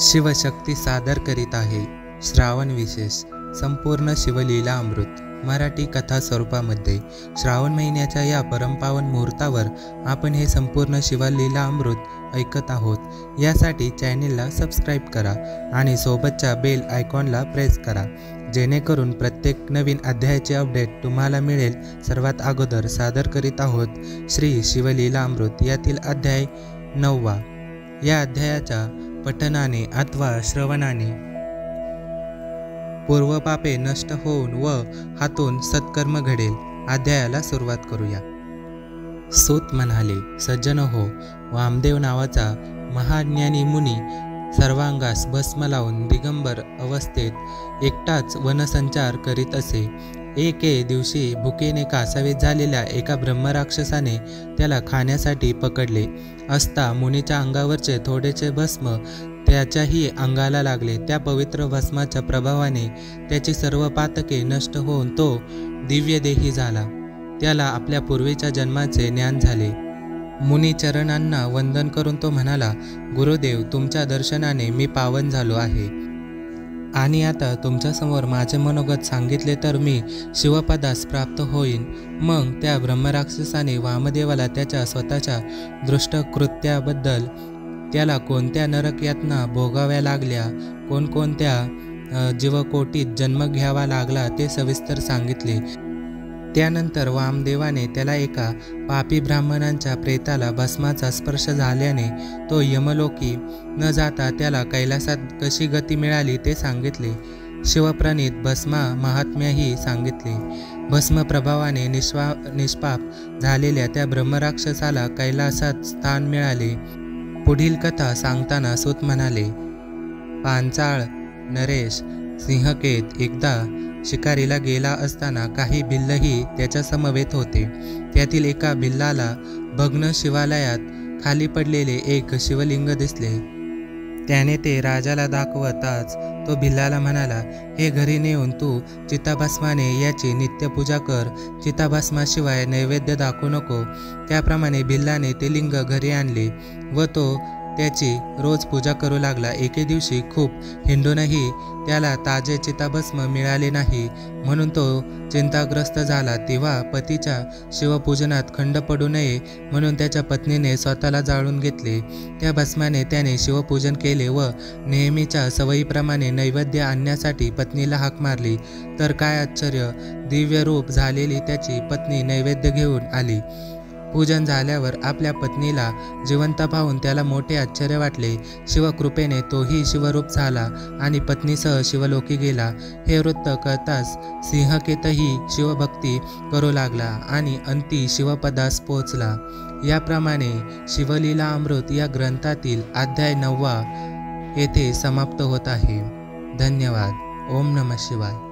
शिवशक्ती सादर करीत आहे श्रावण विशेष संपूर्ण शिवलीला अमृत मराठी कथा स्वरूपामध्ये श्रावण महिन्याच्या या परमपावन मुहूर्तावर आपण हे संपूर्ण शिवलीला अमृत ऐकत आहोत। यासाठी चॅनेलला सबस्क्राईब करा आणि सोबतच्या बेल आयकॉनला प्रेस करा, जेणेकरून प्रत्येक नवीन अध्यायाचे अपडेट तुम्हाला मिळेल। सर्वात अगोदर सादर करीत आहोत श्री शिवलीला अमृत यातील अध्याय 9वा। या अध्यायाच्या पठनाने अथवा श्रवणाने पूर्वपापे नष्ट होऊन व हातून सत्कर्म घडेल। अध्यायाला सुरुवात करूया। सूत म्हणाले, सज्जन हो, वामदेव नावाचा महाज्ञानी मुनी सर्वांगास भस्म लावून दिगंबर अवस्थेत एकटाच वनसंचार करीत असे। एके दिवशी भुकेने कासावीस झालेल्या एका ब्रह्मराक्षसाने त्याला खाण्यासाठी पकडले असता मुनीच्या अंगावरचे थोडेसे भस्म त्याच्याही अंगाला लागले। त्या पवित्र भस्माच्या प्रभावाने त्याची सर्व पातके नष्ट होऊन तो दिव्यदेही झाला। त्याला आपल्या पूर्वीच्या जन्माचे ज्ञान झाले। मुनी चरणांना वंदन करून तो म्हणाला, गुरुदेव, तुमच्या दर्शनाने मी पावन झालो आहे आणि आता तुमच्यासमोर माझे मनोगत सांगितले तर मी शिवपदास प्राप्त होईन। मग त्या ब्रह्मराक्षसाने वामदेवाला त्याच्या स्वतःच्या दृष्ट कृत्याबद्दल, त्याला कोणत्या नरक यातना भोगाव्या लागल्या, कोणकोणत्या जीवकोटीत जन्म घ्यावा लागला ते सविस्तर सांगितले। त्यानंतर वामदेवाने त्याला एका पापी ब्राह्मणांच्या प्रेताला भस्माचा स्पर्श झाल्याने तो यमलोकी न जाता त्याला कैलासात कशी गती मिळाली ते सांगितले। शिवप्रणीत भस्मा महात्म्यही सांगितले। भस्म प्रभावाने निष्पाप झालेल्या त्या ब्रह्मराक्षसाला कैलासात स्थान मिळाले। पुढील कथा सांगताना सूत म्हणाले, पांचाळ नरेश सिंहकेत एकदा शिकारीला गेला असताना काही भिल्लही त्याच्या समवेत होते। त्यातील एका भिल्लाला भग्न शिवालयात खाली पडलेले एक शिवलिंग दिसले। त्याने ते राजाला दाखवताच तो भिल्लाला म्हणाला, हे घरी नेऊन तू चिताभस्माने याची नित्यपूजा कर, चिताभस्माशिवाय नैवेद्य दाखवू नको। त्याप्रमाणे भिल्लाने ते लिंग घरी आणले व तो त्याची रोज पूजा करू लागला। एके दिवशी खूप हिंडूनही त्याला ताजे चिताभस्म मिळाले नाही, म्हणून तो चिंताग्रस्त झाला। तेव्हा पतीच्या शिवपूजनात खंड पडू नये म्हणून त्याच्या पत्नीने स्वतःला जाळून घेतले। त्या भस्माने त्याने शिवपूजन केले व नेहमीच्या सवयीप्रमाणे नैवेद्य आणण्यासाठी पत्नीला हाक मारली, तर काय आश्चर्य, दिव्य रूप झालेली त्याची पत्नी नैवेद्य घेऊन आली। पूजन झाल्यावर आपल्या पत्नीला जिवंत पाहून त्याला मोठे आश्चर्य वाटले। शिवकृपेने तोही शिवरूप झाला आणि पत्नीसह शिवलोकी गेला। हे वृत्त कळताच सिंहकेतही शिवभक्ती करू लागला आणि अंती शिवपदास पोचला। याप्रमाणे शिवलीला अमृत या ग्रंथातील अध्याय 9वा येथे समाप्त होत आहे। धन्यवाद। ओम नमः शिवाय।